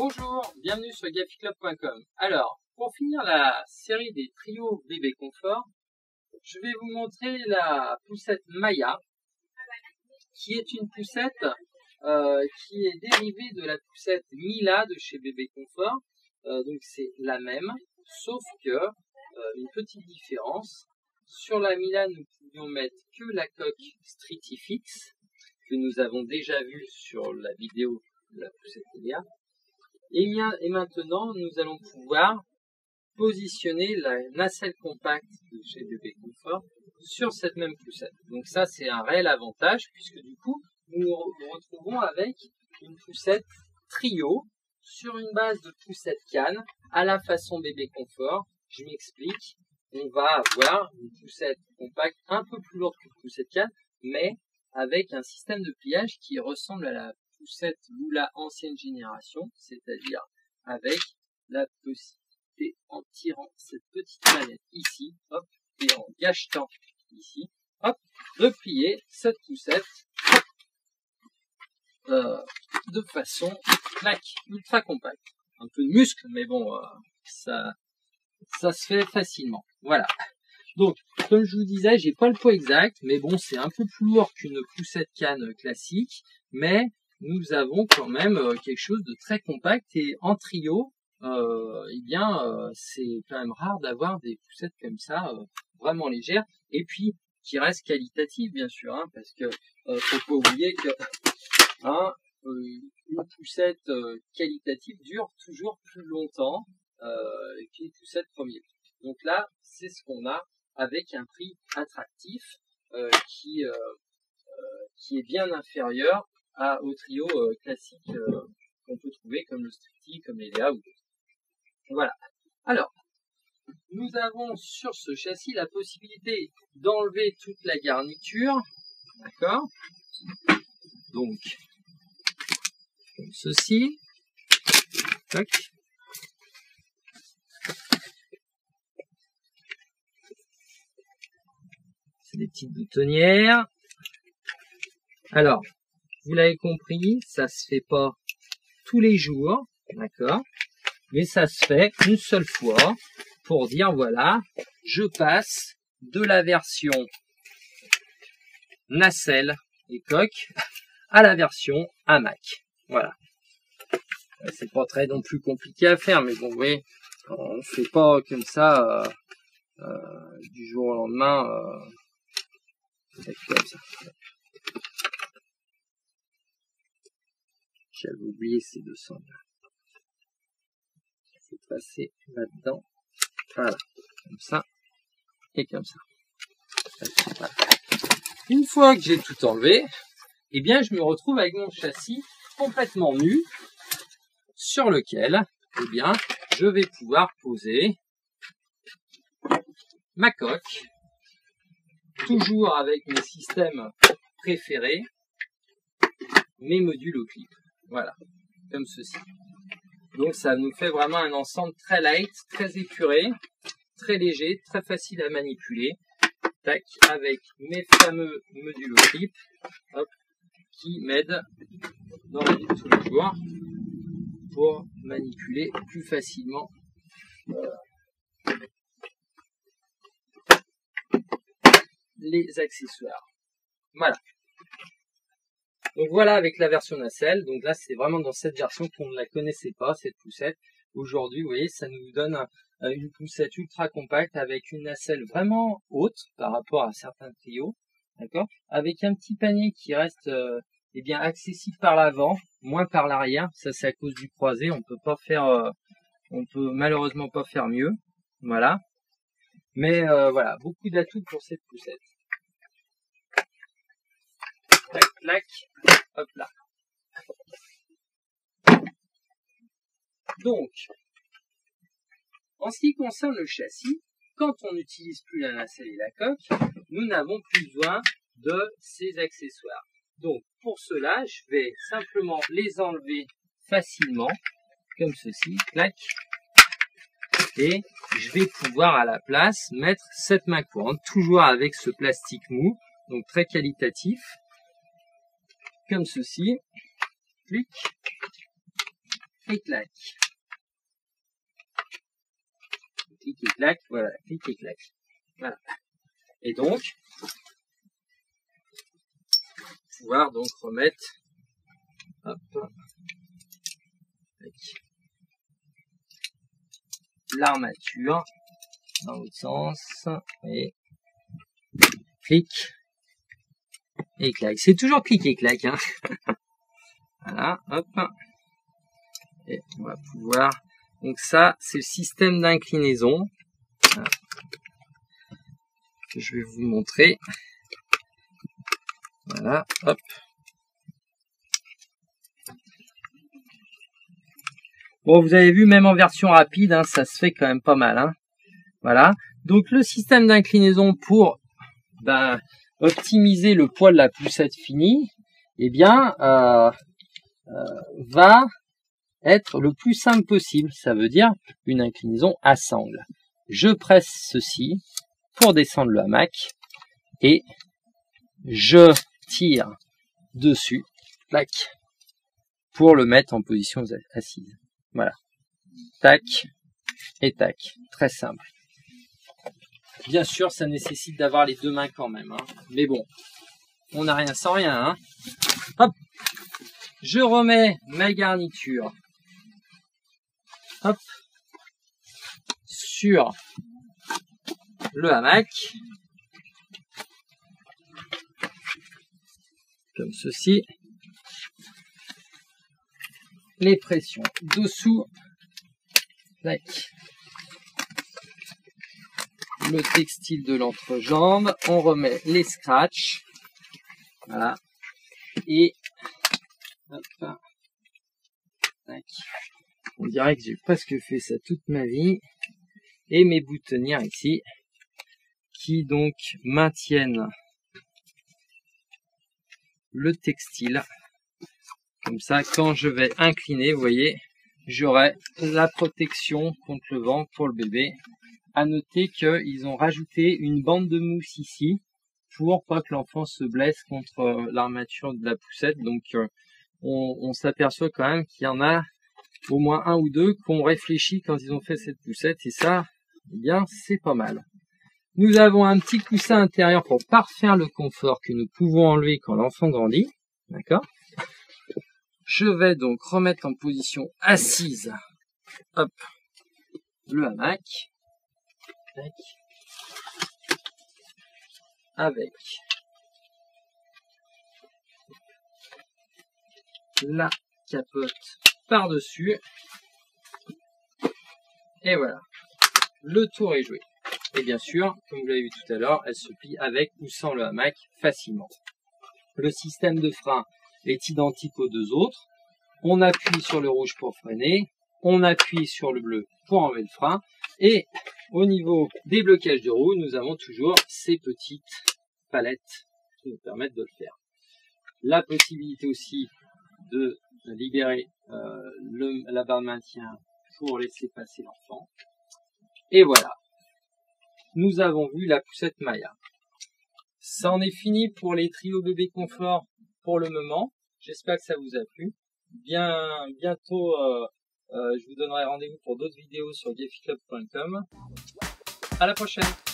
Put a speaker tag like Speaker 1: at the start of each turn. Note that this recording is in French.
Speaker 1: Bonjour, bienvenue sur gaficlub.com. Alors, pour finir la série des trios bébé confort, je vais vous montrer la poussette Maya, qui est une poussette qui est dérivée de la poussette Mila de chez Bébé Confort. Donc c'est la même, sauf que une petite différence. Sur la Mila, nous pouvions mettre que la coque Streetifix, que nous avons déjà vue sur la vidéo de la poussette Elia. Et maintenant, nous allons pouvoir positionner la nacelle compacte de chez Bébé Confort sur cette même poussette. Donc ça, c'est un réel avantage, puisque du coup, nous nous retrouvons avec une poussette trio sur une base de poussette canne à la façon Bébé Confort. Je m'explique. On va avoir une poussette compacte un peu plus lourde qu'une poussette canne, mais avec un système de pliage qui ressemble à la poussette Lula ancienne génération, c'est-à-dire avec la possibilité, en tirant cette petite manette ici, hop, et en gagetant ici, hop, de plier cette poussette de façon ultra compacte. Un peu de muscle, mais bon, ça se fait facilement. Voilà. Donc, comme je vous disais, j'ai pas le poids exact, mais bon, c'est un peu plus lourd qu'une poussette canne classique, mais nous avons quand même quelque chose de très compact, et en trio, c'est quand même rare d'avoir des poussettes comme ça, vraiment légères, et puis qui restent qualitatives, bien sûr, hein, parce que faut pas oublier que une poussette qualitative dure toujours plus longtemps qu'une poussette premier prix. Donc là, c'est ce qu'on a avec un prix attractif qui est bien inférieur au trio classique qu'on peut trouver comme le Streety, comme l'Elia ou d'autres. Voilà. Alors, nous avons sur ce châssis la possibilité d'enlever toute la garniture, d'accord? Donc, comme ceci. Tac. C'est des petites boutonnières. Alors, vous l'avez compris, ça se fait pas tous les jours, d'accord? Mais ça se fait une seule fois pour dire, voilà, je passe de la version nacelle et coque à la version hamac. Voilà. C'est pas très non plus compliqué à faire, mais bon, vous voyez, on ne fait pas comme ça du jour au lendemain. Comme ça. J'avais oublié ces deux sangles. Il faut passer là-dedans. Voilà. Comme ça. Et comme ça. Voilà. Une fois que j'ai tout enlevé, eh bien, je me retrouve avec mon châssis complètement nu, sur lequel, eh bien, je vais pouvoir poser ma coque, toujours avec mes systèmes préférés, mes modules au clip. Voilà, comme ceci. Donc ça nous fait vraiment un ensemble très light, très épuré, très léger, très facile à manipuler. Tac, avec mes fameux modules au clip, hop, qui m'aident dans la vie de tous les jours pour manipuler plus facilement les accessoires. Voilà. Donc voilà avec la version nacelle. Donc là c'est vraiment dans cette version qu'on ne la connaissait pas, cette poussette. Aujourd'hui, vous voyez, ça nous donne une poussette ultra compacte avec une nacelle vraiment haute par rapport à certains trios, d'accord, avec un petit panier qui reste bien accessible par l'avant, moins par l'arrière. Ça c'est à cause du croisé. On peut malheureusement pas faire mieux. Voilà. Mais voilà, beaucoup d'atouts pour cette poussette. Tac, tac, hop là. Donc, en ce qui concerne le châssis, quand on n'utilise plus la nacelle et la coque, nous n'avons plus besoin de ces accessoires. Donc, pour cela, je vais simplement les enlever facilement, comme ceci, clac, et je vais pouvoir à la place mettre cette main courante, toujours avec ce plastique mou, donc très qualitatif, comme ceci, clic, et clac. Clic et clac, voilà, clic et clac. Voilà. Et donc, pouvoir donc remettre, hop, l'armature dans l'autre sens, et clic et clac. C'est toujours clic et clac, hein. Voilà, hop. Et on va pouvoir, donc ça, c'est le système d'inclinaison. Voilà. Que je vais vous montrer. Voilà, hop. Bon, vous avez vu, même en version rapide, hein, ça se fait quand même pas mal, hein. Voilà. Donc, le système d'inclinaison pour optimiser le poids de la poussette finie, eh bien, va être le plus simple possible. Ça veut dire une inclinaison à sangle. Je presse ceci pour descendre le hamac et je tire dessus, clac, pour le mettre en position assise. Voilà. Tac et tac. Très simple. Bien sûr, ça nécessite d'avoir les deux mains quand même, hein. Mais bon, on n'a rien sans rien, hein. Hop. Je remets ma garniture, hop, sur le hamac, comme ceci. Les pressions dessous, tac. Le textile de l'entrejambe, on remet les scratchs, voilà, et hop, tac. On dirait que j'ai presque fait ça toute ma vie, et mes boutonnières ici, qui donc maintiennent le textile, comme ça quand je vais incliner, vous voyez, j'aurai la protection contre le vent pour le bébé. À noter qu'ils ont rajouté une bande de mousse ici pour pas que l'enfant se blesse contre l'armature de la poussette. Donc on s'aperçoit quand même qu'il y en a au moins un ou deux qui ont réfléchi quand ils ont fait cette poussette, et ça, eh bien, c'est pas mal. Nous avons un petit coussin intérieur pour parfaire le confort que nous pouvons enlever quand l'enfant grandit. D'accord? Je vais donc remettre en position assise, hop, le hamac. Tac. Avec la capote par-dessus. Et voilà. Le tour est joué. Et bien sûr, comme vous l'avez vu tout à l'heure, elle se plie avec ou sans le hamac facilement. Le système de frein est identique aux deux autres. On appuie sur le rouge pour freiner. On appuie sur le bleu pour enlever le frein. Et au niveau des blocages de roue, nous avons toujours ces petites palettes qui nous permettent de le faire. La possibilité aussi de libérer la barre de maintien pour laisser passer l'enfant. Et voilà, nous avons vu la poussette Maya. Ça en est fini pour les trios bébé confort pour le moment. J'espère que ça vous a plu. Bientôt, je vous donnerai rendez-vous pour d'autres vidéos sur gefyclub.com. À la prochaine!